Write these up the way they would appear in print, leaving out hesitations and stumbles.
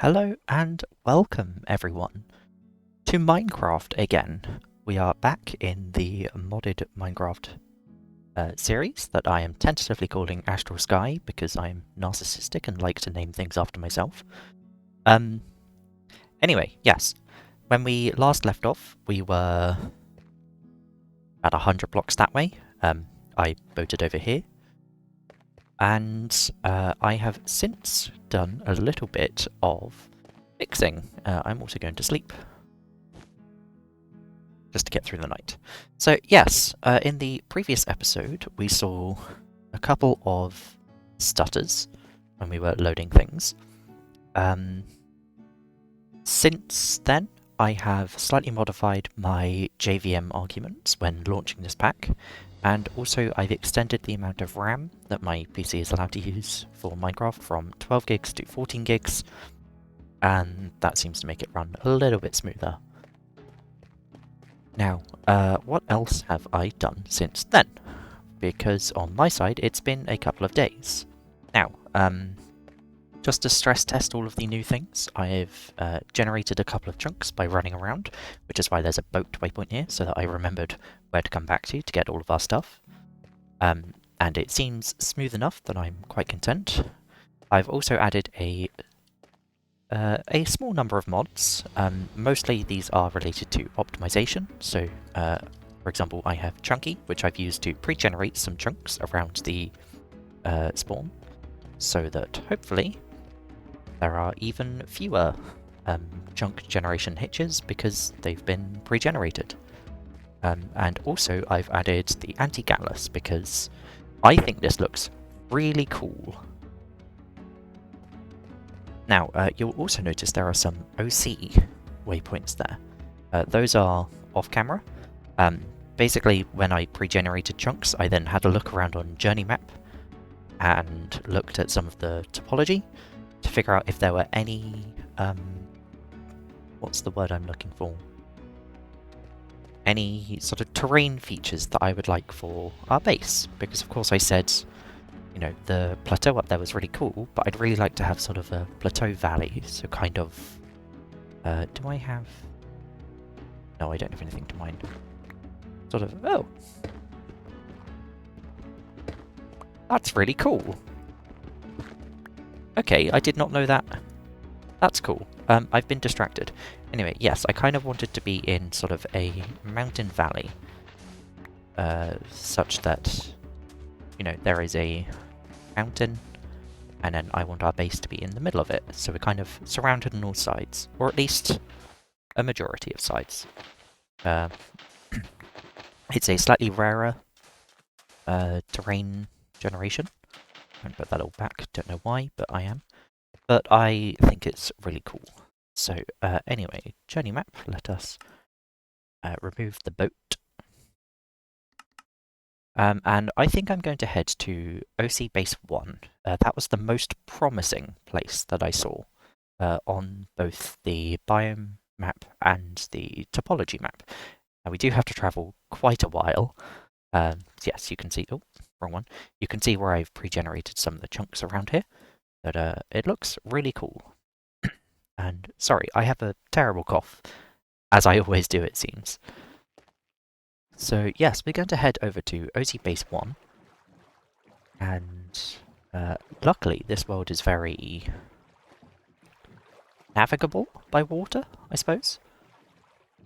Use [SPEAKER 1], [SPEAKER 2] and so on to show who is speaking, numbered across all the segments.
[SPEAKER 1] Hello and welcome everyone to Minecraft again. We are back in the modded Minecraft series that I am tentatively calling Astral Skiy because I'm narcissistic and like to name things after myself. Anyway, yes, when we last left off we were at 100 blocks that way. I boated over here. And I have since done a little bit of fixing. I'm also going to sleep, just to get through the night. So yes, in the previous episode we saw a couple of stutters when we were loading things. Since then, I have slightly modified my JVM arguments when launching this pack, and also I've extended the amount of RAM that my PC is allowed to use for Minecraft from 12 gigs to 14 gigs, and that seems to make it run a little bit smoother. Now, what else have I done since then? Because on my side, it's been a couple of days. Now, just to stress test all of the new things, I've generated a couple of chunks by running around, which is why there's a boat waypoint here, so that I remembered where to come back to get all of our stuff. And it seems smooth enough that I'm quite content. I've also added a small number of mods. Mostly these are related to optimization, so for example I have Chunky, which I've used to pre-generate some chunks around the spawn, so that hopefully there are even fewer chunk generation hitches because they've been pre-generated. And also I've added the anti-gallus because I think this looks really cool. Now, you'll also notice there are some OC waypoints there. Those are off-camera. Basically, when I pre-generated chunks, I then had a look around on Journey Map and looked at some of the topology to figure out if there were any, what's the word I'm looking for? Any sort of terrain features that I would like for our base. Because of course I said, you know, the plateau up there was really cool, but I'd really like to have sort of a plateau valley, so kind of... do I have... No, I don't have anything to mine. Sort of... Oh! That's really cool! Okay, I did not know that. That's cool. I've been distracted. Anyway, yes, I kind of wanted to be in sort of a mountain valley. Such that, you know, there is a mountain, and then I want our base to be in the middle of it, so we're kind of surrounded on all sides, or at least a majority of sides. It's a slightly rarer terrain generation. I'm going to put that all back, don't know why, but I am. But I think it's really cool. So anyway, journey map, let us remove the boat. And I think I'm going to head to OC Base 1. That was the most promising place that I saw on both the biome map and the topology map. Now we do have to travel quite a while. Yes, you can see... Oh, wrong one. You can see where I've pre-generated some of the chunks around here. But it looks really cool. And sorry, I have a terrible cough, as I always do it seems. So yes, we're going to head over to OC Base 1, and luckily this world is very navigable by water, I suppose.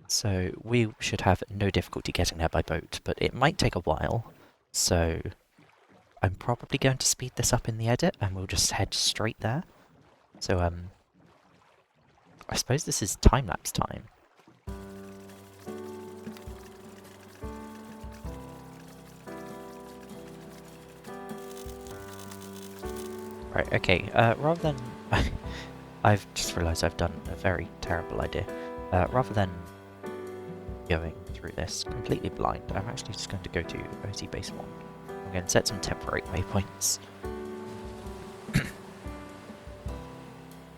[SPEAKER 1] So we should have no difficulty getting there by boat, but it might take a while, so I'm probably going to speed this up in the edit, and we'll just head straight there. So I suppose this is time-lapse time. Right, okay, rather than... I've just realised I've done a very terrible idea. Rather than going through this completely blind, I'm actually just going to go to OC Base 1. I'm going to set some temporary waypoints. Can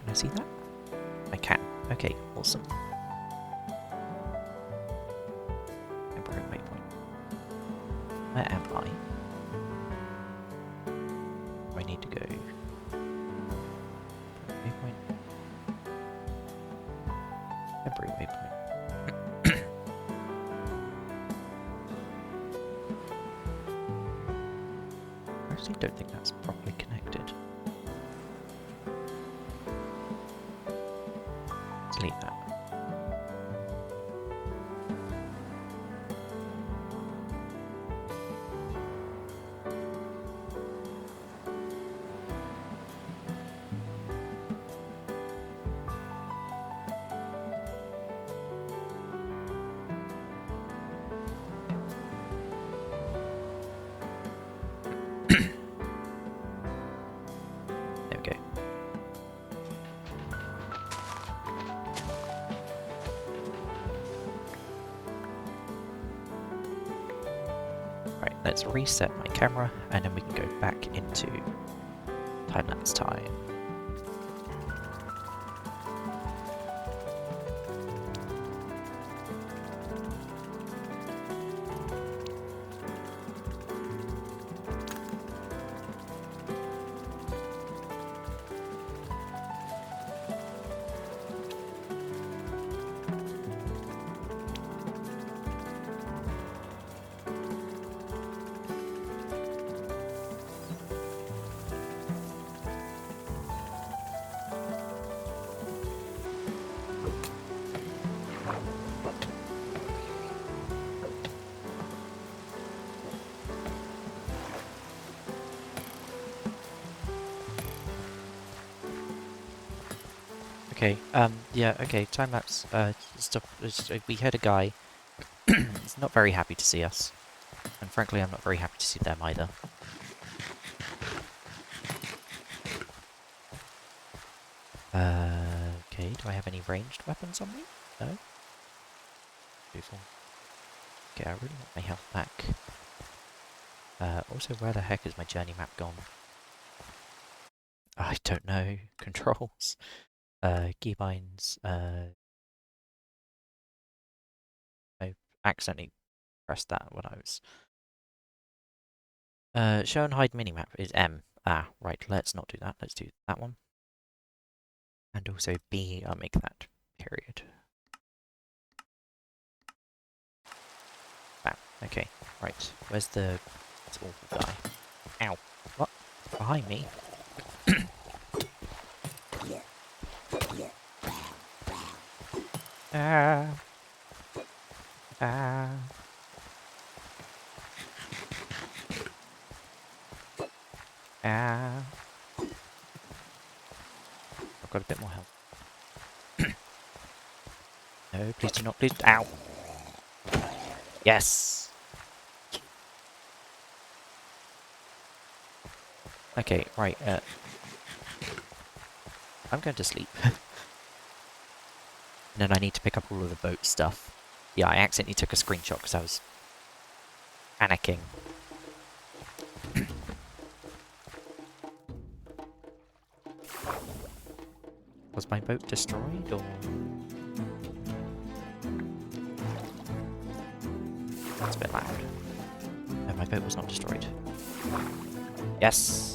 [SPEAKER 1] I see that? I can. Okay, awesome. Temporary waypoint. Where am I? I need to go... Waypoint. temporary waypoint. I actually don't think that's properly connected. Let's leave that. There we go. Right, let's reset my camera and then we can go back into time-lapse time. Okay, yeah, okay, time-lapse, stuff, we had a guy, he's not very happy to see us, and frankly I'm not very happy to see them either. Okay, do I have any ranged weapons on me? No? Beautiful. Okay, I really want my health back. Also, where the heck is my journey map gone? I don't know. Controls. Keybinds. I accidentally pressed that when I was... show and hide minimap is M. Ah, right, let's not do that. Let's do that one. And also B, I'll make that period. Bam. Okay, right. Where's the awful guy? Ow. What? Behind me? Ah. Ah. Ah. I've got a bit more health. No, please do not, please. Ow. Yes. Okay, right, I'm going to sleep. And then I need to pick up all of the boat stuff. Yeah, I accidentally took a screenshot because I was panicking. Was my boat destroyed, or...? That's a bit loud. No, my boat was not destroyed. Yes!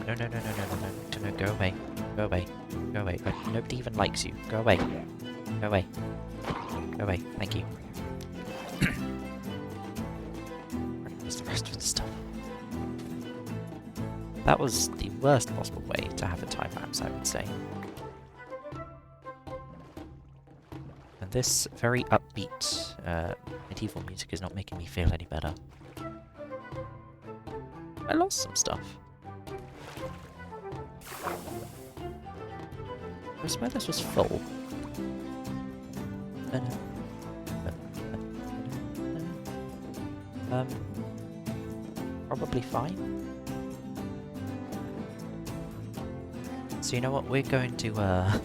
[SPEAKER 1] No, no, no, no, no, no, no, no, go away. Go away. Go away. Nobody even likes you. Go away. Go away. Go away. Thank you. Where's the rest of the stuff? That was the worst possible way to have a time lapse, I would say. And this very upbeat medieval music is not making me feel any better. I lost some stuff. I swear this was full. Probably fine. So you know what, we're going to, God,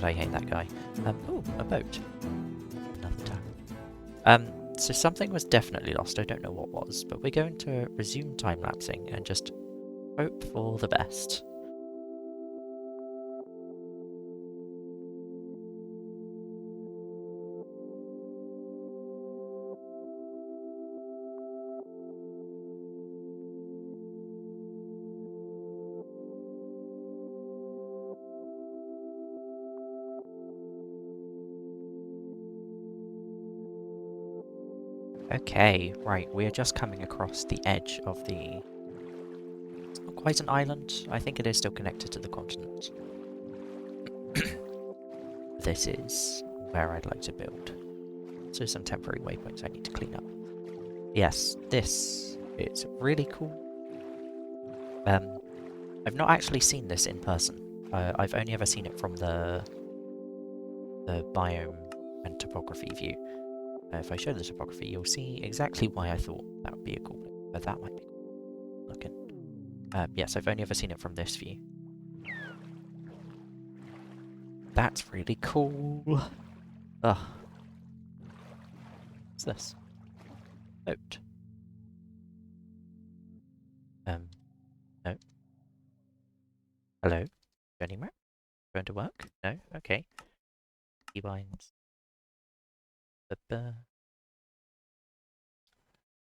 [SPEAKER 1] I hate that guy. Oh, a boat. Another tap. So something was definitely lost, I don't know what was, but we're going to resume time-lapsing and just hope for the best. Okay, right, we are just coming across the edge of the... It's not quite an island, I think it is still connected to the continent. This is where I'd like to build. So some temporary waypoints I need to clean up. Yes, this is really cool. I've not actually seen this in person. I've only ever seen it from the biome and topography view. If I show the topography, you'll see exactly why I thought that would be a cool thing. But that might be cool looking. Yes, I've only ever seen it from this view. That's really cool. Ugh. What's this? Note. No. Hello? Anywhere? Going to work? No? Okay. Keybinds.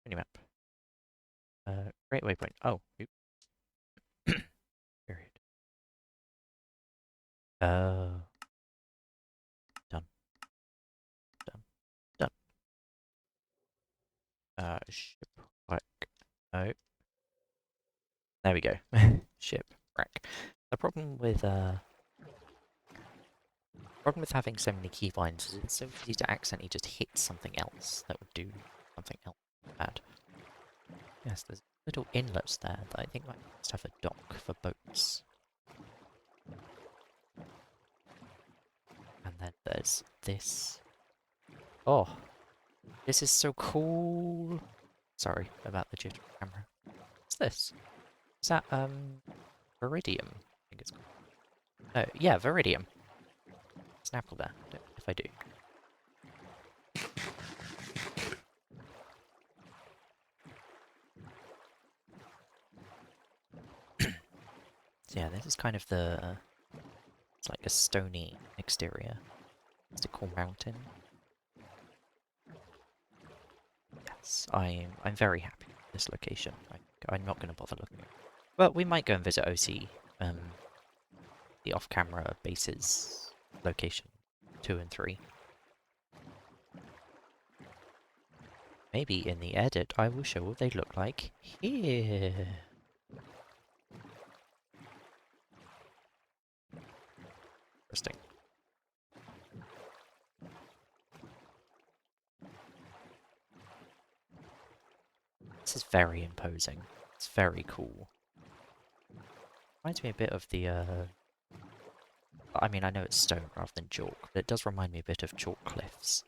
[SPEAKER 1] Minimap. Great waypoint. Oh, oops. Period. Done. Done. Done. Shipwreck. No. There we go. Shipwreck. The problem with having so many keybinds is it's so easy to accidentally just hit something else that would do something else bad. Yes, there's little inlets there that I think might just have a dock for boats. And then there's this. Oh, this is so cool. Sorry about the jitter camera. What's this? Is that, Viridium? I think it's called. Oh, yeah, Viridium. There's an apple there, if I do. So yeah, this is kind of the... It's like a stony exterior. It's a cool mountain. Yes, I'm very happy with this location. I'm not going to bother looking at it. But we might go and visit OC, the off-camera bases location 2 and 3. Maybe in the edit I will show what they look like here. Interesting. This is very imposing. It's very cool. Reminds me a bit of the, I mean, I know it's stone rather than chalk, but it does remind me a bit of chalk cliffs.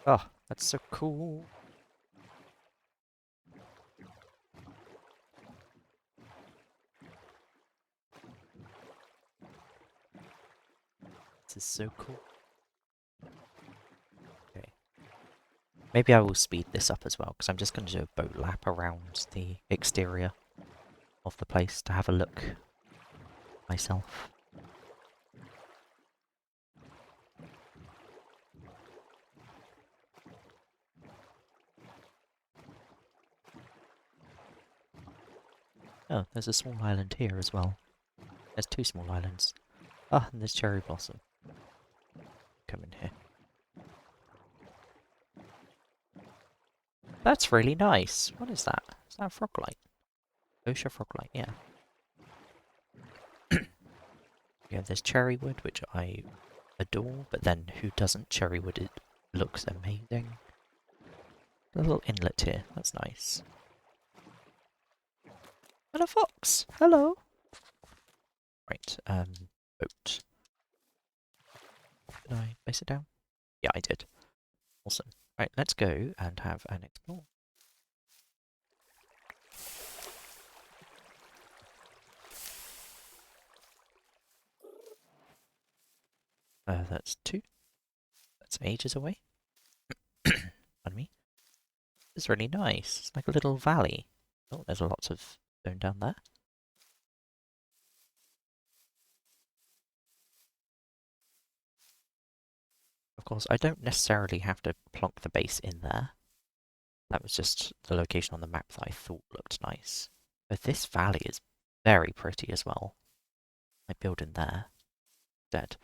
[SPEAKER 1] Oh, that's so cool. This is so cool. Okay. Maybe I will speed this up as well, because I'm just going to do a boat lap around the exterior of the place to have a look myself. Oh, there's a small island here as well. There's 2 small islands. Ah, and there's cherry blossom. Come in here. That's really nice. What is that? Is that a frog light? Osha frog light, yeah. Yeah, there's cherry wood, which I adore, but then who doesn't? Cherry wood, it looks amazing. A little inlet here, that's nice. And a fox! Hello! Right, boat. Did I place it down? Yeah, I did. Awesome. Right, let's go and have an explore. That's 2. That's ages away. It's really nice. It's like a little valley. Oh, there's lots of stone down there. Of course, I don't necessarily have to plonk the base in there. That was just the location on the map that I thought looked nice. But this valley is very pretty as well. I build in there. Dead.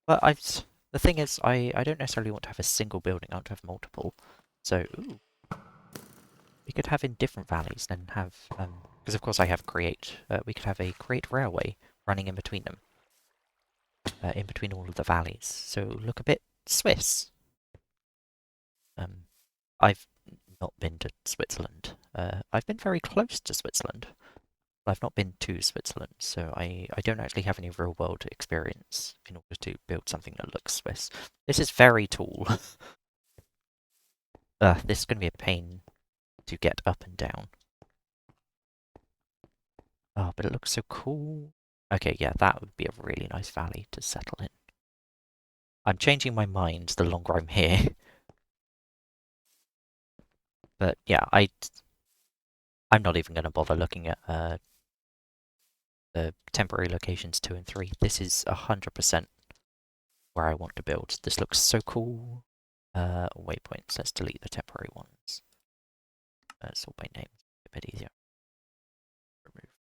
[SPEAKER 1] But the thing is, I don't necessarily want to have a single building. I want to have multiple. So, ooh, we could have in different valleys, then have because of course I have create. We could have a create railway running in between them, in between all of the valleys. So look a bit Swiss. Um, I've not been to Switzerland. I've been very close to Switzerland, but I've not been to Switzerland, so I don't actually have any real world experience in order to build something that looks Swiss. This is very tall. This is going to be a pain to get up and down. Oh, but it looks so cool. Okay, yeah, that would be a really nice valley to settle in. I'm changing my mind the longer I'm here. But yeah, I'm not even going to bother looking at the temporary locations 2 and 3. This is 100% where I want to build. This looks so cool. Waypoints, let's delete the temporary ones. Sort by name, a bit easier.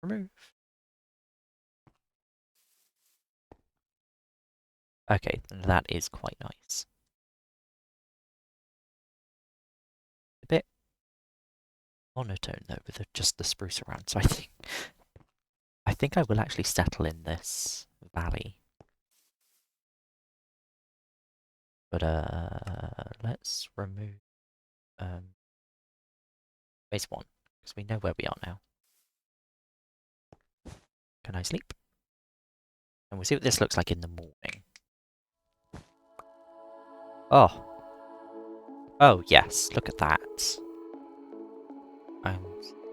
[SPEAKER 1] Remove. Okay, that is quite nice. A bit monotone though, with just the spruce around. So I think I will actually settle in this valley. But let's remove base 1, because we know where we are now. Can I sleep? And we'll see what this looks like in the morning. Oh. Oh, yes. Look at that.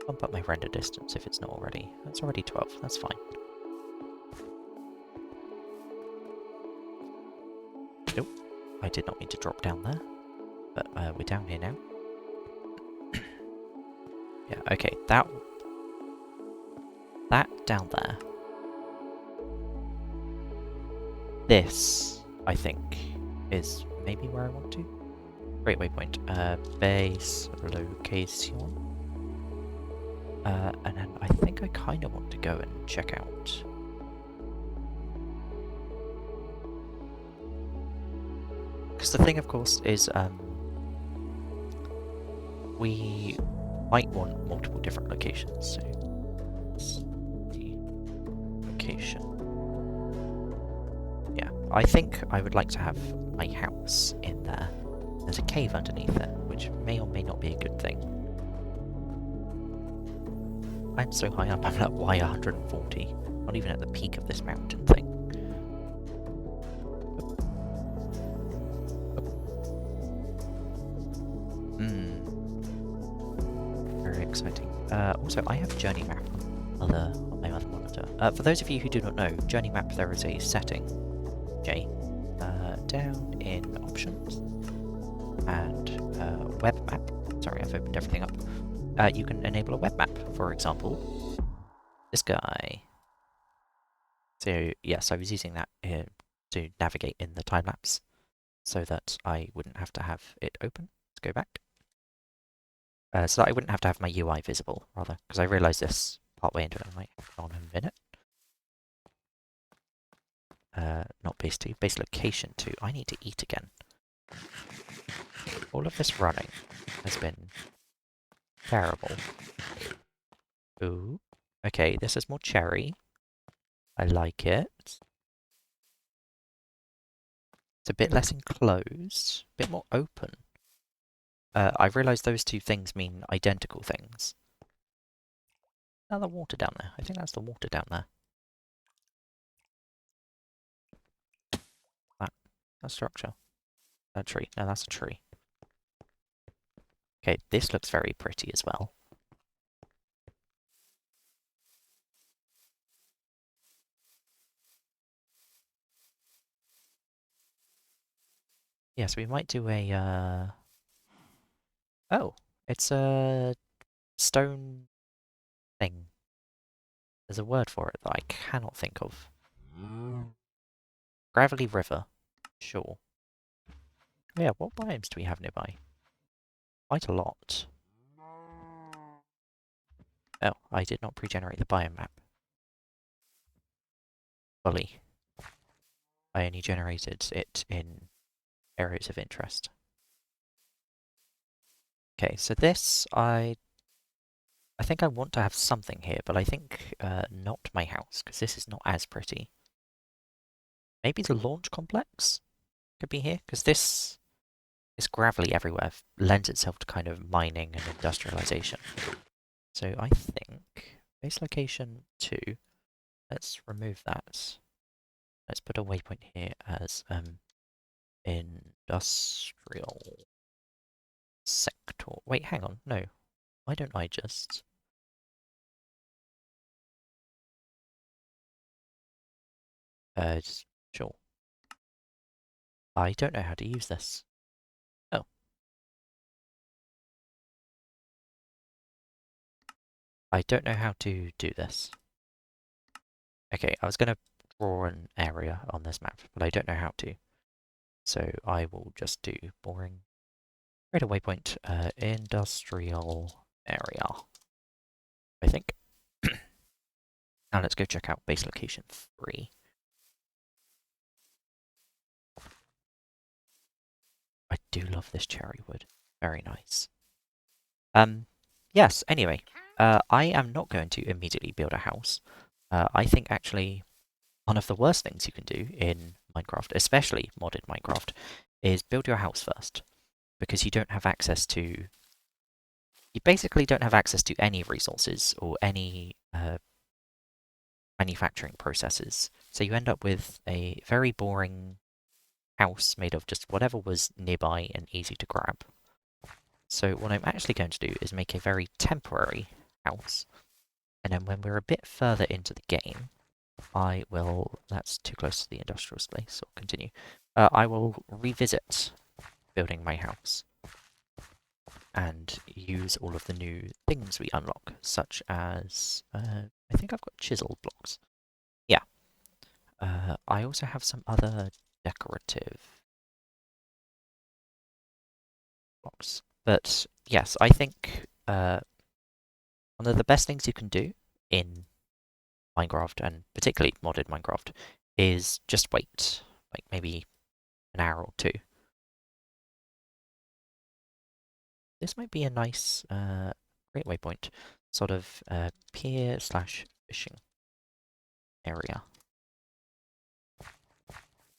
[SPEAKER 1] Bump up my render distance if it's not already. It's already 12. That's fine. Nope. I did not mean to drop down there. But we're down here now. Yeah, okay. That down there. This, I think, is maybe where I want to. Great waypoint. Base location. And then I think I kind of want to go and check out. Because the thing, of course, is we might want multiple different locations. So the location. Yeah, I think I would like to have my house in there. There's a cave underneath it, which may or may not be a good thing. I'm so high up, I'm at Y140. Not even at the peak of this mountain thing. Very exciting. Also, I have journey map on my other monitor. For those of you who do not know, journey map, there is a setting, J, down in options, and web map. Sorry, I've opened everything up. You can enable a web map, for example, this guy. So yes, I was using that to navigate in the time lapse, so that I wouldn't have to have it open. Let's go back. So that I wouldn't have to have my UI visible, rather, because I realised this partway into it. I'm like, hang on a minute. Not base 2, base location 2. I need to eat again. All of this running has been terrible. Ooh. Okay, this is more cherry. I like it. It's a bit less enclosed, a bit more open. I realised those two things mean identical things. Now the water down there. I think that's the water down there. That structure. That tree. No, that's a tree. Okay, this looks very pretty as well. Yes, we might do a, Oh, It's a stone thing. There's a word for it that I cannot think of. Gravelly river. Sure. Yeah, what biomes do we have nearby? Quite a lot. Oh, I did not pre-generate the biome map fully. I only generated it in areas of interest. Okay, so this, I think I want to have something here, but I think not my house, because this is not as pretty. Maybe the launch complex could be here, because this is gravelly everywhere, lends itself to kind of mining and industrialization. So I think base location 2, let's remove that. Let's put a waypoint here as industrial sector. Wait, hang on, no. Why don't I just... sure. I don't know how to use this. Oh. I don't know how to do this. Okay, I was going to draw an area on this map, but I don't know how to. So I will just do boring. Create a waypoint, industrial area, I think. Now let's go check out base location 3. I do love this cherry wood. Very nice. Yes, anyway, I am not going to immediately build a house. I think actually one of the worst things you can do in Minecraft, especially modded Minecraft, is build your house first. Because you don't have access to... You basically don't have access to any resources or any manufacturing processes. So you end up with a very boring house made of just whatever was nearby and easy to grab. So what I'm actually going to do is make a very temporary house. And then when we're a bit further into the game, I will... That's too close to the industrial space, so I'll continue. I will revisit building my house and use all of the new things we unlock, such as... I think I've got chiseled blocks. Yeah. I also have some other decorative blocks. But yes, I think one of the best things you can do in Minecraft, and particularly modded Minecraft, is just wait, like maybe an hour or two. This might be a nice great waypoint, sort of pier/fishing area.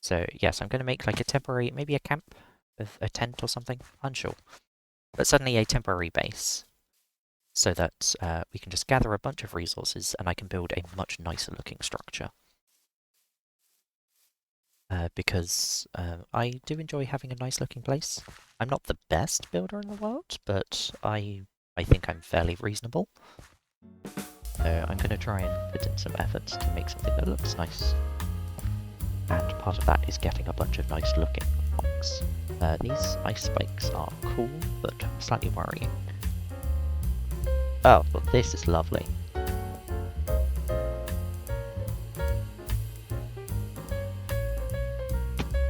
[SPEAKER 1] So yes, I'm going to make like a temporary, maybe a camp, a tent or something, unsure. But suddenly a temporary base, so that we can just gather a bunch of resources and I can build a much nicer looking structure. Because I do enjoy having a nice looking place. I'm not the best builder in the world, but I think I'm fairly reasonable. So I'm going to try and put in some effort to make something that looks nice. And part of that is getting a bunch of nice looking blocks. These ice spikes are cool, but slightly worrying. Oh, but this is lovely.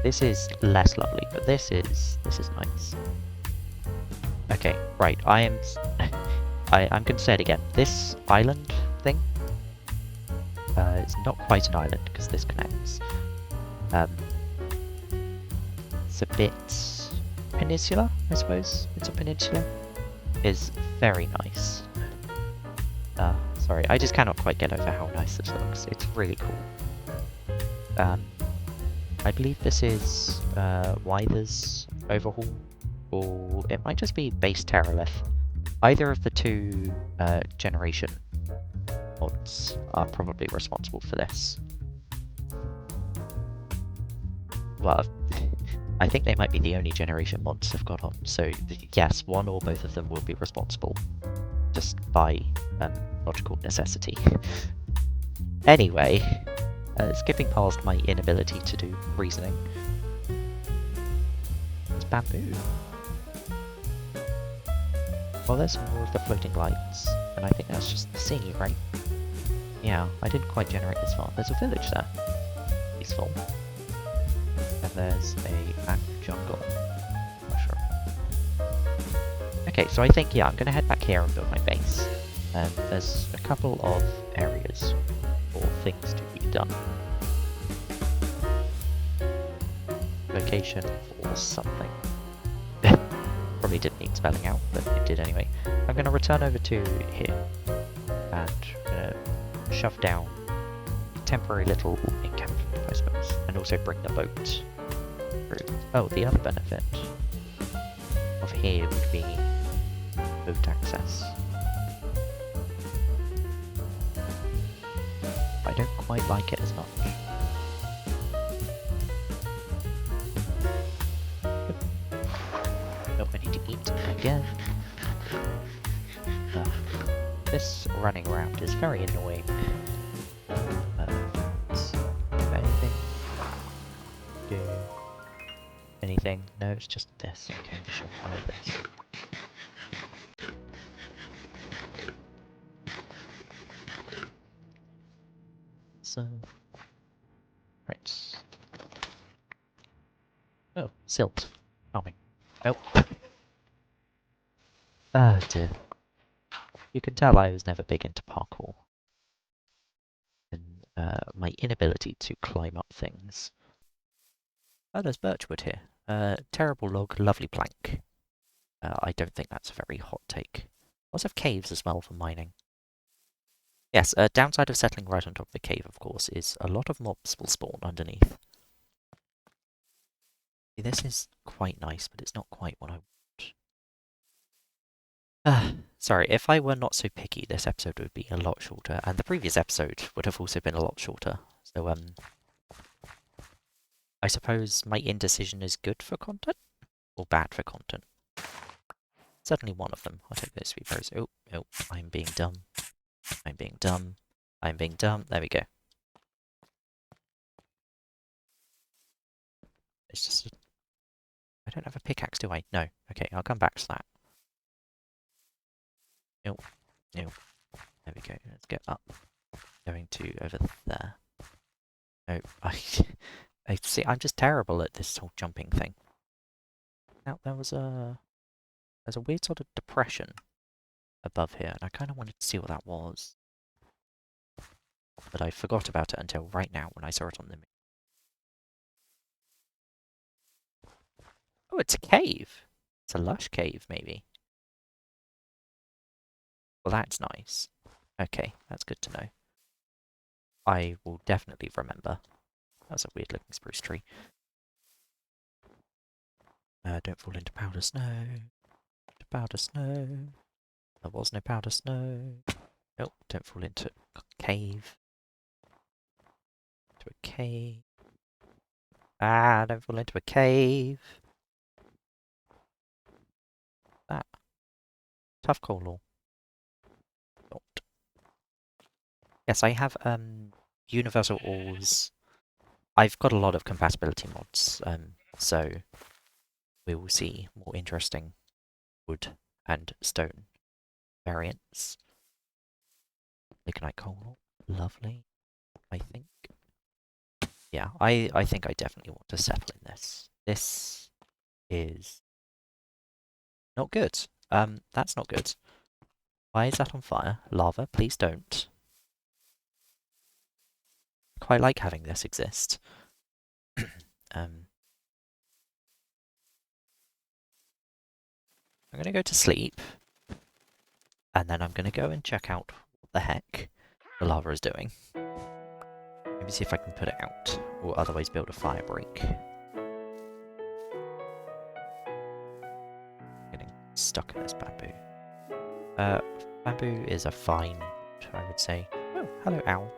[SPEAKER 1] This is less lovely, but this is nice. Okay, right, I'm going to say it again. This island thing is not quite an island because this connects. It's a bit peninsular, I suppose. It's a peninsula. Is very nice. Sorry, I just cannot quite get over how nice this looks. It's really cool. I believe this is Wither's Overhaul, or it might just be Base Terralith. Either of the two generation mods are probably responsible for this. Well, I think they might be the only generation mods I've got on, so yes, one or both of them will be responsible, just by logical necessity. Anyway, skipping past my inability to do reasoning. It's bamboo. Well, there's more of the floating lights, and I think that's just the sea, right? Yeah, I didn't quite generate this far. There's a village there. Peaceful. And there's a back jungle. Mushroom. Okay, so I think, yeah, I'm going to head back here and build my base. And there's a couple of areas for things to be done. Location for something. Probably didn't need spelling out, but it did anyway. I'm going to return over to here and shove down a temporary little encampment, I suppose, and also bring the boat through. Oh, the other benefit of here would be boat access. I don't quite like it as much. Oh, I need to eat again. This running around is very annoying. Anything? Do anything? No, it's just this. Okay, we should follow this. So, right. Oh, silt. Farming. Oh. Ah, dear. You can tell I was never big into parkour. And my inability to climb up things. Oh, there's birchwood here. Terrible log, lovely plank. I don't think that's a very hot take. Lots of caves as well for mining. Yes, a downside of settling right on top of a cave, of course, is a lot of mobs will spawn underneath. This is quite nice, but it's not quite what I want. Sorry, if I were not so picky, this episode would be a lot shorter, and the previous episode would have also been a lot shorter. So, I suppose my indecision is good for content, or bad for content. Certainly one of them. I'll take those 3 rows. Oh, oh, I'm being dumb. I'm being dumb. I'm being dumb. There we go. It's just... I don't have a pickaxe, do I? No. Okay, I'll come back to that. No. No. There we go. Let's get up. Going to over there. No, I see. I'm just terrible at this whole jumping thing. Now there's a weird sort of depression above here, and I kind of wanted to see what that was, but I forgot about it until right now when I saw it on the map. Oh, it's a cave. It's a lush cave, maybe. Well, that's nice. Okay, that's good to know. I will definitely remember. That's a weird-looking spruce tree. Don't fall into powder snow. Powder snow. There was no powder snow. Nope, don't fall into a cave. Into a cave. Ah, don't fall into a cave. That. Tough coal law. Not. Yes, I have universal ores. I've got a lot of compatibility mods, so we will see more interesting wood and stone variants. Lignite coal, lovely. I think. Yeah, I think I definitely want to settle in this. This is not good. That's not good. Why is that on fire? Lava, please don't. I quite like having this exist. I'm going to go to sleep, and then I'm going to go and check out what the heck the lava is doing. Maybe see if I can put it out, or otherwise build a fire break. Getting stuck in this bamboo. Bamboo is a fine, I would say. Oh, hello, owl.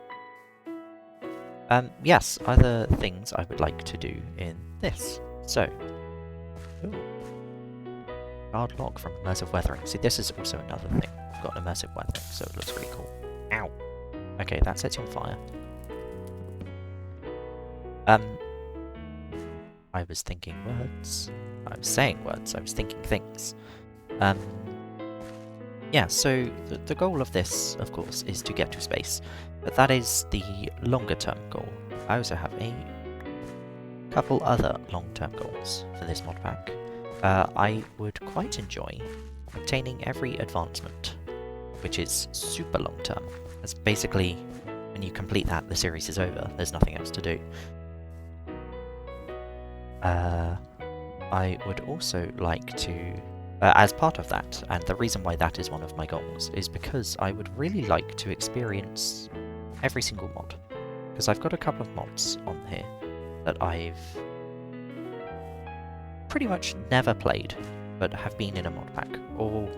[SPEAKER 1] Yes, other things I would like to do in this. So, guard lock from immersive weathering. See, this is also another thing. I've got immersive weathering, so it looks really cool. Ow! Okay, that sets you on fire. I was thinking words. I was saying words. I was thinking things. yeah, so the goal of this, of course, is to get to space, but that is the longer term goal. I also have a couple other long-term goals for this mod pack. I would quite enjoy obtaining every advancement, which is super long-term. As basically, when you complete that, the series is over. There's nothing else to do. I would also like to, as part of that, and the reason why that is one of my goals, is because I would really like to experience every single mod. Because I've got a couple of mods on here that I've pretty much never played, but have been in a mod pack, or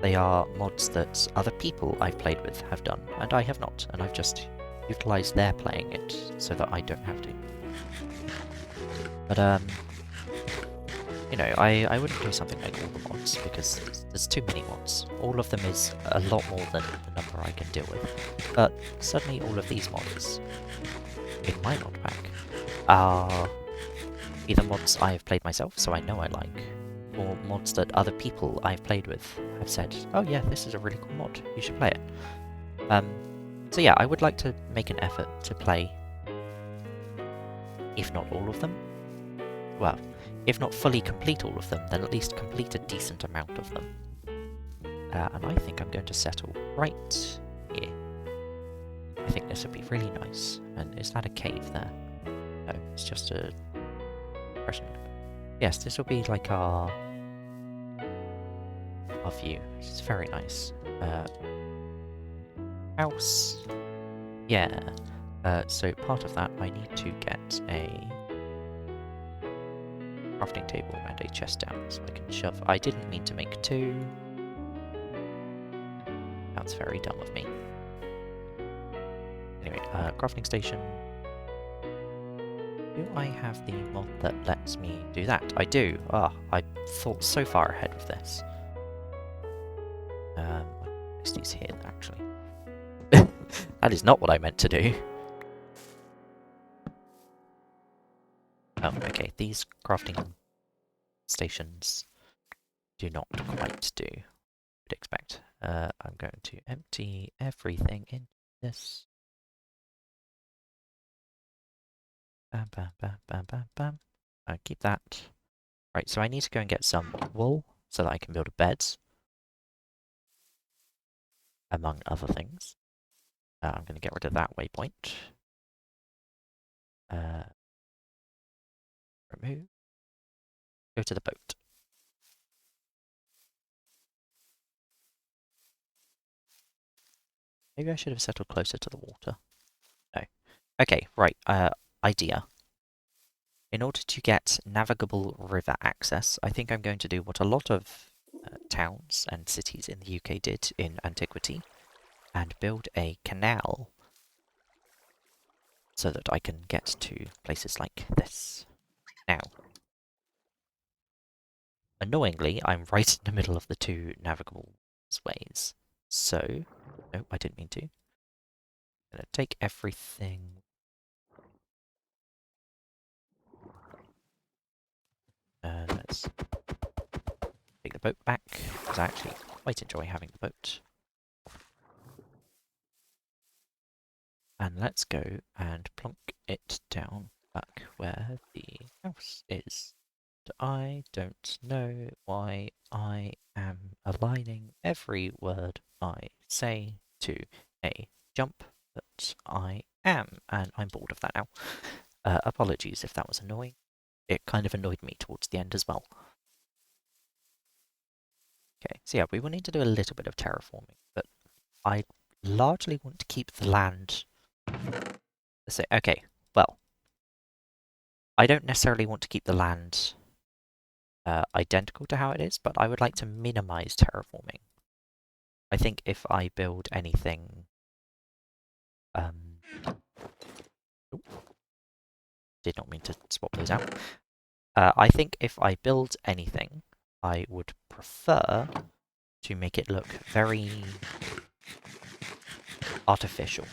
[SPEAKER 1] they are mods that other people I've played with have done, and I have not, and I've just utilised their playing it so that I don't have to. But, you know, I wouldn't do something like all the mods, because there's too many mods. All of them is a lot more than the number I can deal with. But suddenly all of these mods in my mod pack are either mods I have played myself, so I know I like, or mods that other people I've played with have said, oh yeah, this is a really cool mod, you should play it. So yeah, I would like to make an effort to play, if not all of them, well, if not fully complete all of them, then at least complete a decent amount of them. And I think I'm going to settle right here. I think this would be really nice. And is that a cave there? No, it's just a depression. Yes, this will be like our view, which is very nice. House. Yeah. So part of that, I need to get a crafting table and a chest down so I can shove. I didn't mean to make two. That's very dumb of me. Anyway, crafting station. Do I have the mod that lets me do that? I do. Ah, I thought so far ahead of this. Place these here, actually. That is not what I meant to do. Oh, okay. These crafting stations do not quite do what you'd expect. I'm going to empty everything into this. Bam, bam, bam, bam, bam, bam. Keep that. Right, so I need to go and get some wool so that I can build a bed, among other things. I'm going to get rid of that waypoint. Remove. Go to the boat. Maybe I should have settled closer to the water. No. Okay, right. Idea. In order to get navigable river access, I think I'm going to do what a lot of towns and cities in the UK did in antiquity, and build a canal so that I can get to places like this. Now, annoyingly, I'm right in the middle of the two navigable ways. So, no, I didn't mean to. I'm going to take everything. Let's take the boat back, because I actually quite enjoy having the boat. And let's go and plonk it down back where the house is. I don't know why I am aligning every word I say to a jump, but I am, and I'm bored of that now. Apologies if that was annoying. It kind of annoyed me towards the end as well. Okay, so yeah, we will need to do a little bit of terraforming, but I largely want to keep the land. So, okay, well, I don't necessarily want to keep the land identical to how it is, but I would like to minimize terraforming. I think if I build anything, did not mean to swap those out. I think if I build anything, I would prefer to make it look very artificial.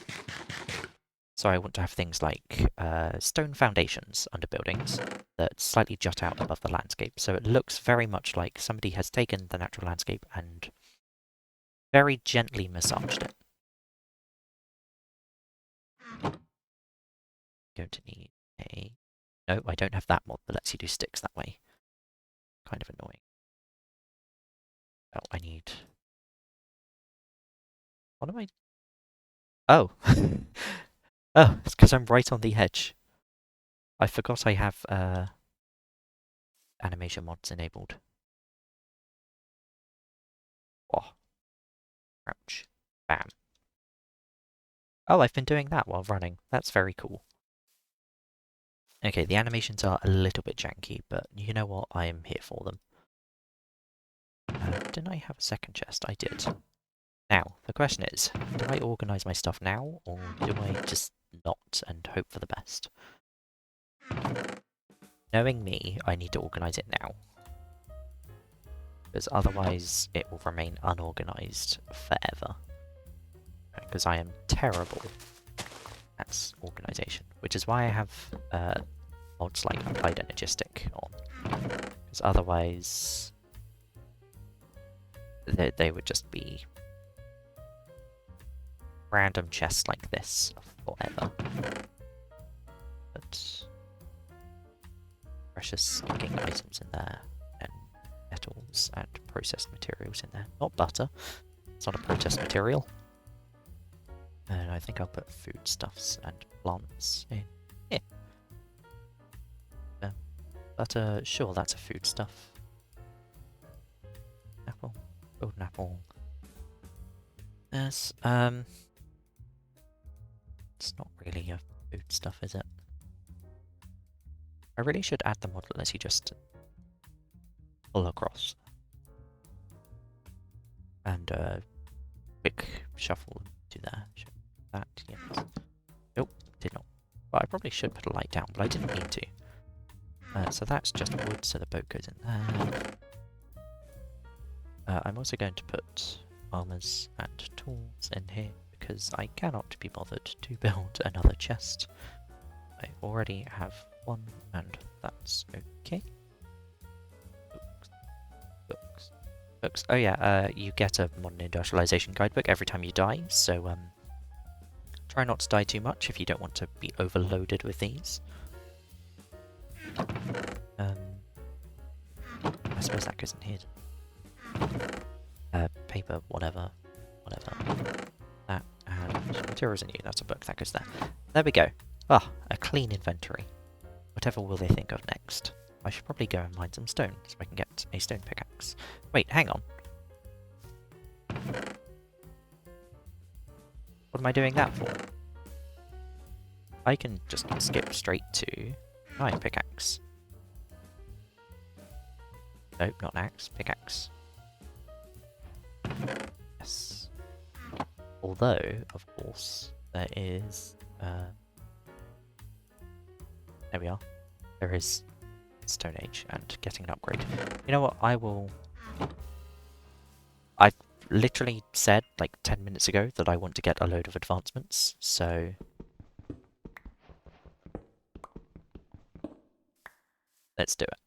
[SPEAKER 1] So I want to have things like stone foundations under buildings that slightly jut out above the landscape. So it looks very much like somebody has taken the natural landscape and very gently massaged it. Going to need a... No, I don't have that mod that lets you do sticks that way. Kind of annoying. Oh, I need... What am I... Oh! Oh, it's because I'm right on the edge. I forgot I have animation mods enabled. Oh. Crouch. Bam. Oh, I've been doing that while running. That's very cool. Okay, the animations are a little bit janky, but you know what? I am here for them. Didn't I have a second chest? I did. Now, the question is, do I organise my stuff now, or do I just not and hope for the best? Knowing me, I need to organise it now. Because otherwise it will remain unorganised forever. Because I am terrible at organisation, which is why I have mods like Applied Energistic on. Because otherwise they would just be random chests like this forever. But precious looking items in there, and metals and processed materials in there. Not butter, it's not a processed material. And I think I'll put foodstuffs and plants in here. Butter, sure, that's a foodstuff. Apple, golden apple. Yes, it's not really a foodstuff, is it? I really should add the mod that lets you just pull across. And quick shuffle to there. That, yes. Nope, did not. Well, I probably should put a light down, but I didn't mean to. So that's just wood, so the boat goes in there. I'm also going to put armors and tools in here, because I cannot be bothered to build another chest. I already have one, and that's okay. Books. Oh yeah, you get a modern industrialization guidebook every time you die, so try not to die too much if you don't want to be overloaded with these. I suppose that goes in here. Paper, whatever. That, and materials in you, that's a book, that goes there. There we go. Ah, a clean inventory. Whatever will they think of next? I should probably go and mine some stone, so I can get a stone pickaxe. Wait, hang on. What am I doing that for? I can just skip straight to my pickaxe. Nope, not an axe, pickaxe. Yes. Although, of course, there is... there we are. There is Stone Age and getting an upgrade. You know what, I literally said, like, 10 minutes ago that I want to get a load of advancements, so... let's do it.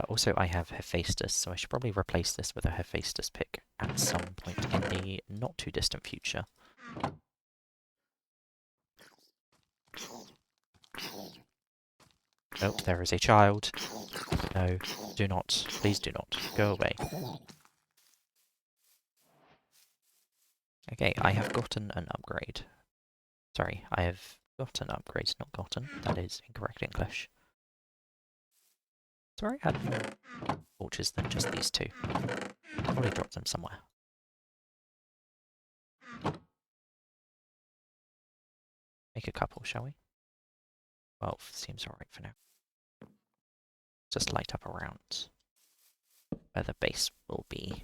[SPEAKER 1] Also, I have Hephaestus, so I should probably replace this with a Hephaestus pick at some point in the not-too-distant future. Nope, there is a child. No, do not. Please do not. Go away. Okay, I have gotten an upgrade. Sorry, I have got an upgrade, not gotten. That is incorrect English. Sorry, I had more torches than just these two. Probably dropped them somewhere. Make a couple, shall we? 12 seems alright for now. Just light up around where the base will be.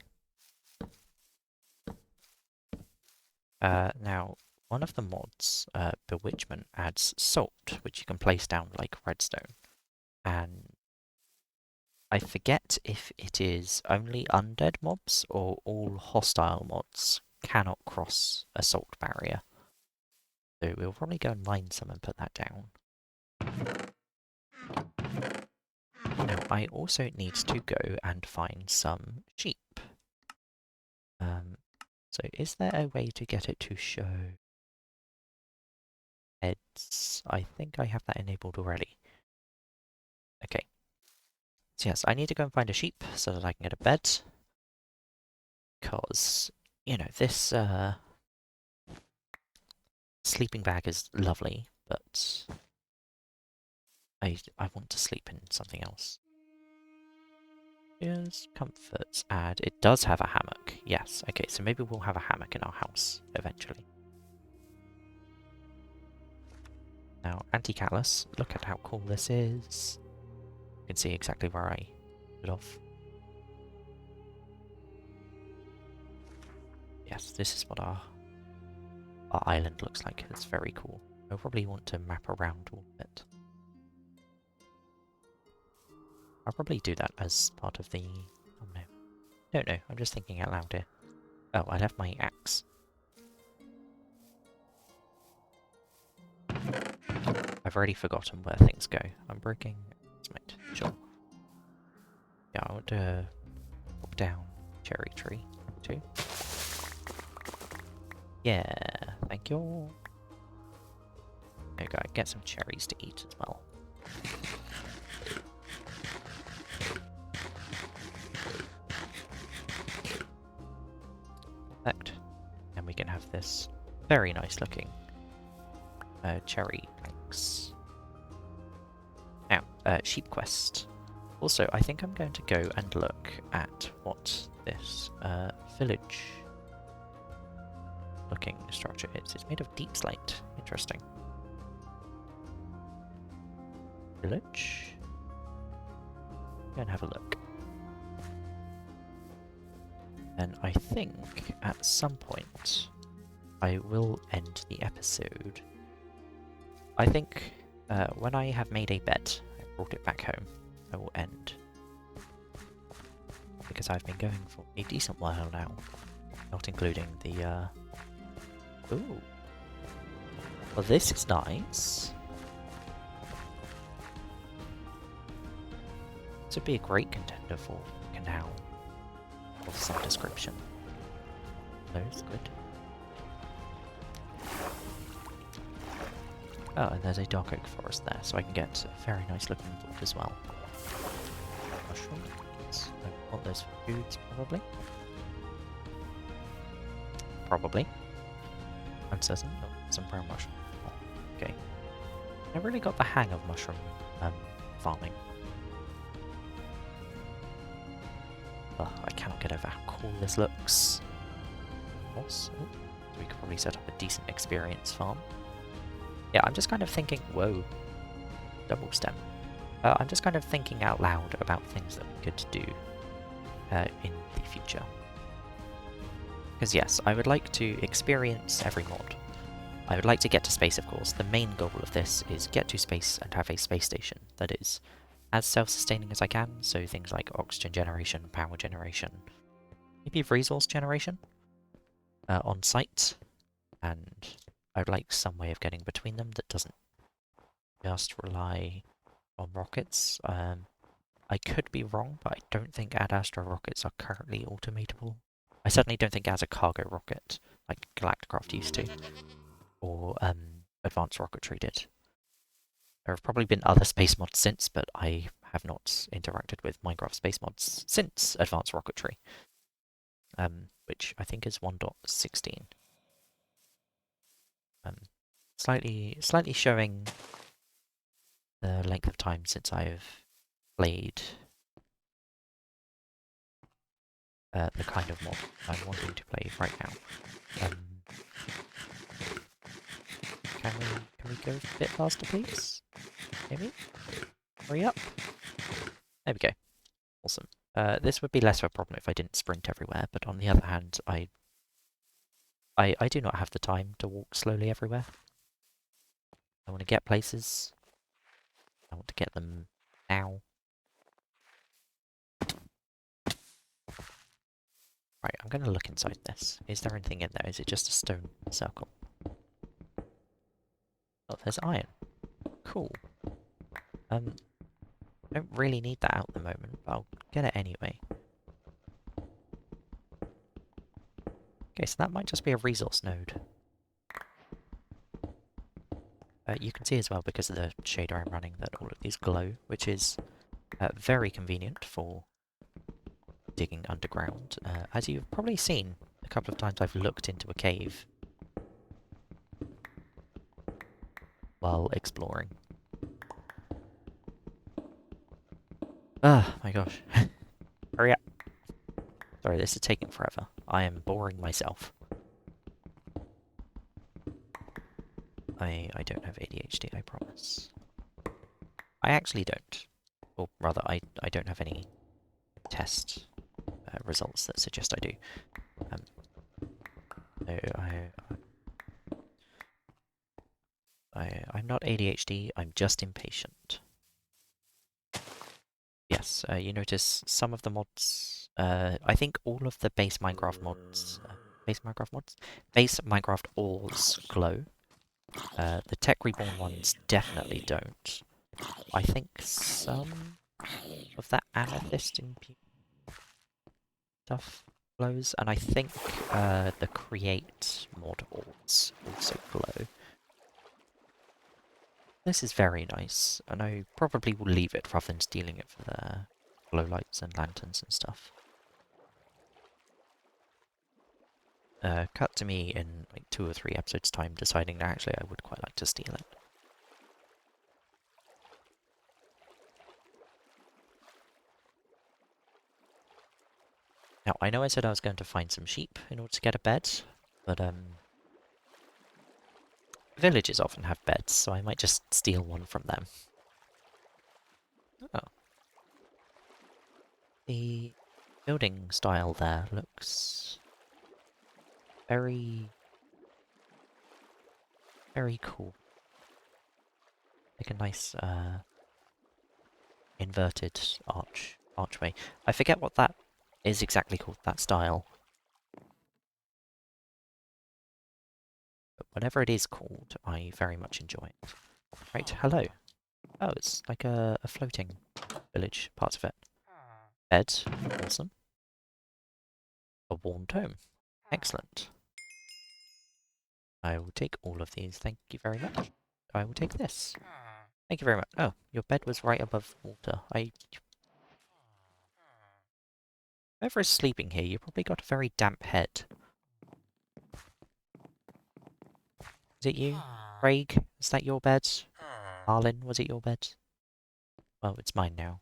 [SPEAKER 1] Now, one of the mods, Bewitchment, adds salt, which you can place down like redstone. And I forget if it is only undead mobs or all hostile mods cannot cross a salt barrier. So we'll probably go and mine some and put that down. Now, I also need to go and find some sheep. So is there a way to get it to show heads? I think I have that enabled already. Okay. So yes, I need to go and find a sheep so that I can get a bed. Because, you know, this sleeping bag is lovely, but I want to sleep in something else. Here's comforts add. It does have a hammock. Yes. Okay, so maybe we'll have a hammock in our house eventually. Now, anti-callus. Look at how cool this is. You can see exactly where I put off. Yes, this is what our island looks like. It's very cool. I'll probably want to map around all of it. I'll probably do that as part of the... Oh no. Don't know, I'm just thinking out loud here. Oh, I left my axe. I've already forgotten where things go. I'm breaking... Sure. Yeah, I want to pop down cherry tree too. Yeah, thank you. There we go, get some cherries to eat as well. Perfect. And we can have this very nice looking cherry planks. Now, sheep quest. Also, I think I'm going to go and look at what this village looking structure is. It's made of deep slate. Interesting. Village. Go and have a look. And I think at some point I will end the episode. I think when I have made a bed and brought it back home, I will end. Because I've been going for a decent while now. Not including the... Ooh. Well, this is nice. This would be a great contender for canal of some description. Those good. Oh, and there's a dark oak forest there, so I can get a very nice looking wood as well. Mushrooms. I want those for foods, probably. Probably. Uncertain. Oh, some brown mushroom. Oh, okay. I really got the hang of mushroom farming. Oh, I cannot get over how cool this looks. Also, we could probably set up a decent experience farm. Yeah, I'm just kind of thinking... Whoa. Double stem. I'm just kind of thinking out loud about things that we could do in the future. Because yes, I would like to experience every mod. I would like to get to space, of course. The main goal of this is get to space and have a space station that is as self-sustaining as I can, so things like oxygen generation, power generation, maybe resource generation on site, and I would like some way of getting between them that doesn't just rely on rockets. I could be wrong, but I don't think Ad Astra rockets are currently automatable. I certainly don't think as a cargo rocket, like Galacticraft used to, or Advanced Rocketry did. There have probably been other space mods since, but I have not interacted with Minecraft space mods since Advanced Rocketry, which I think is 1.16. Slightly showing the length of time since I've played the kind of mod I'm wanting to play right now. Can we go a bit faster, please? Maybe? Hurry up. There we go. Awesome. This would be less of a problem if I didn't sprint everywhere, but on the other hand, I do not have the time to walk slowly everywhere. I want to get places. I want to get them now. Right, I'm going to look inside this. Is there anything in there? Is it just a stone circle? Oh, there's iron. Cool. Don't really need that out at the moment, but I'll get it anyway. Okay, so that might just be a resource node. You can see as well, because of the shader I'm running, that all of these glow, which is very convenient for digging underground. As you've probably seen a couple of times, I've looked into a cave while exploring. Ah, my gosh. Hurry up. Sorry, this is taking forever. I am boring myself. I don't have ADHD, I promise. I actually don't. Or rather, I don't have any test results that suggest I do. No, I'm not ADHD, I'm just impatient. Yes, you notice some of the mods, I think all of the base Minecraft mods, base Minecraft ores glow. The Tech Reborn ones definitely don't. I think some of that amethyst impure stuff glows, and I think the Create mod ores also glow. This is very nice, and I probably will leave it rather than stealing it for the glow lights and lanterns and stuff. Cut to me in like 2 or 3 episodes' time deciding that actually I would quite like to steal it. Now, I know I said I was going to find some sheep in order to get a bed, but villages often have beds, so I might just steal one from them. Oh. The building style there looks very, very cool. Like a nice inverted archway. I forget what that is exactly called, that style. But whatever it is called, I very much enjoy it. Right, hello. Oh, it's like a floating village, parts of it. Bed, awesome. A warm home, excellent. I will take all of these, thank you very much. I will take this. Thank you very much. Oh, your bed was right above water. Whoever is sleeping here, you probably got a very damp head. Is it you? Craig, is that your bed? Arlen, was it your bed? Well, it's mine now.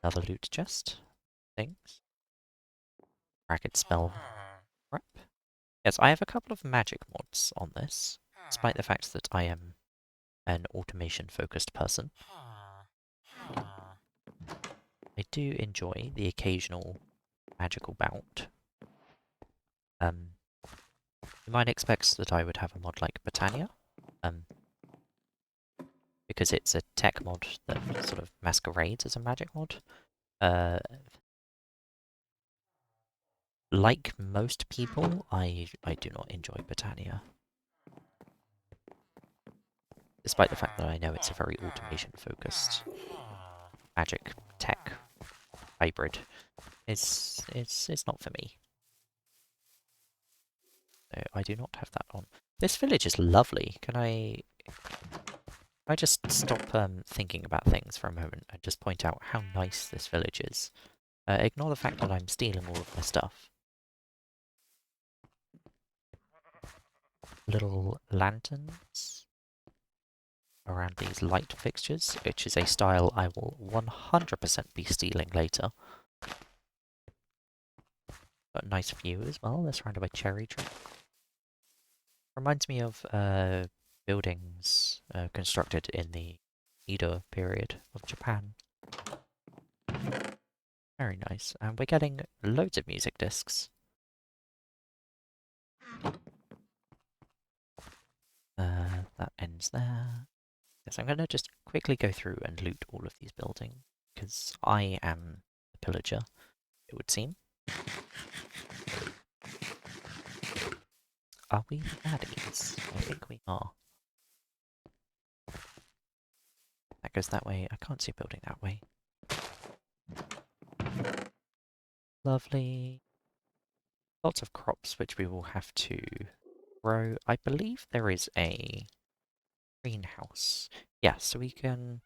[SPEAKER 1] Another loot chest. Things. Bracket spell. Rep. Yes, I have a couple of magic mods on this, despite the fact that I am an automation-focused person. I do enjoy the occasional magical bout. You might expect that I would have a mod like Botania, because it's a tech mod that sort of masquerades as a magic mod. Like most people, I do not enjoy Botania. Despite the fact that I know it's a very automation-focused magic tech hybrid. It's not for me. So I do not have that on. This village is lovely. Can I just stop thinking about things for a moment and just point out how nice this village is? Ignore the fact that I'm stealing all of their stuff. Little lanterns around these light fixtures, which is a style I will 100% be stealing later. Got a nice view as well, they're surrounded by cherry trees. Reminds me of buildings constructed in the Edo period of Japan. Very nice. And we're getting loads of music discs. That ends there. Yes, I'm going to just quickly go through and loot all of these buildings, because I am the pillager, it would seem. are we the baddies? I think we are. That goes that way. I can't see a building that way. Lovely. Lots of crops which we will have to grow. I believe there is a greenhouse. Yeah, so we can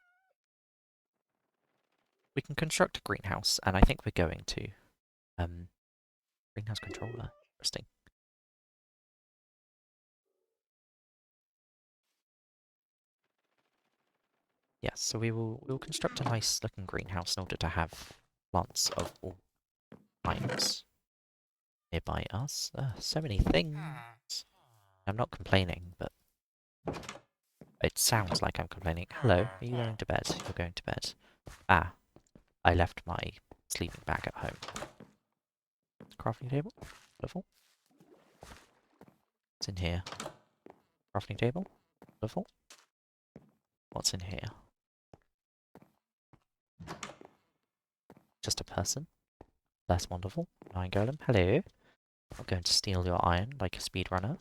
[SPEAKER 1] construct a greenhouse, and I think we're going to. Greenhouse controller. Interesting. Yes, so we'll construct a nice looking greenhouse in order to have plants of all kinds nearby us. So many things. I'm not complaining, but it sounds like I'm complaining. Hello, are you going to bed? You're going to bed. Ah, I left my sleeping bag at home. Crafting table. Wonderful. What's in here? Crafting table. Wonderful. What's in here? Just a person. That's wonderful. Iron golem. Hello. I'm going to steal your iron like a speedrunner.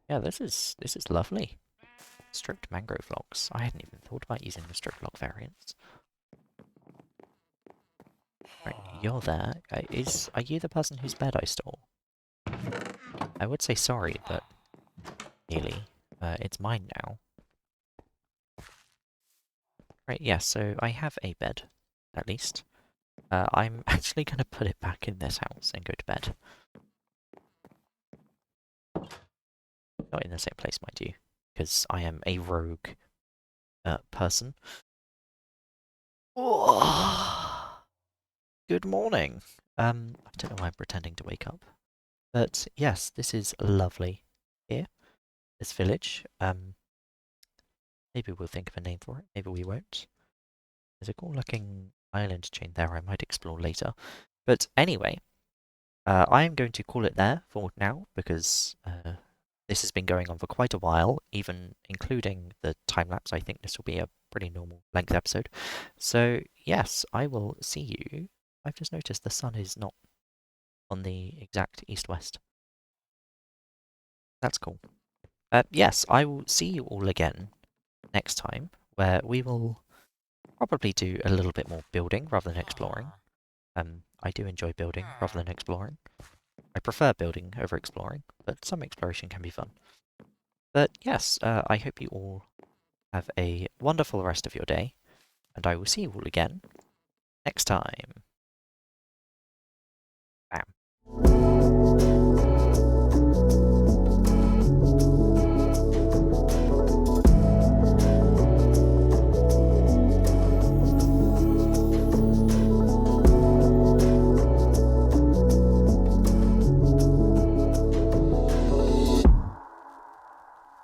[SPEAKER 1] Yeah, this is lovely. Stripped mangrove logs. I hadn't even thought about using the stripped log variants. Right, you're there. Are you the person whose bed I stole? I would say sorry, but really, it's mine now. Right, yeah, so I have a bed, at least. I'm actually going to put it back in this house and go to bed. Not in the same place, mind you, because I am a rogue person. Good morning. I don't know why I'm pretending to wake up. But yes, this is lovely here, this village. Maybe we'll think of a name for it, maybe we won't. There's a cool looking island chain there I might explore later. But anyway, I am going to call it there for now, because this has been going on for quite a while, even including the time-lapse. I think this will be a pretty normal length episode. So yes, I will see you. I've just noticed the sun is not on the exact east-west. That's cool. Yes, I will see you all again next time, where we will probably do a little bit more building rather than exploring. I do enjoy building rather than exploring. I prefer building over exploring, but some exploration can be fun. But yes, I hope you all have a wonderful rest of your day, and I will see you all again next time. Bam.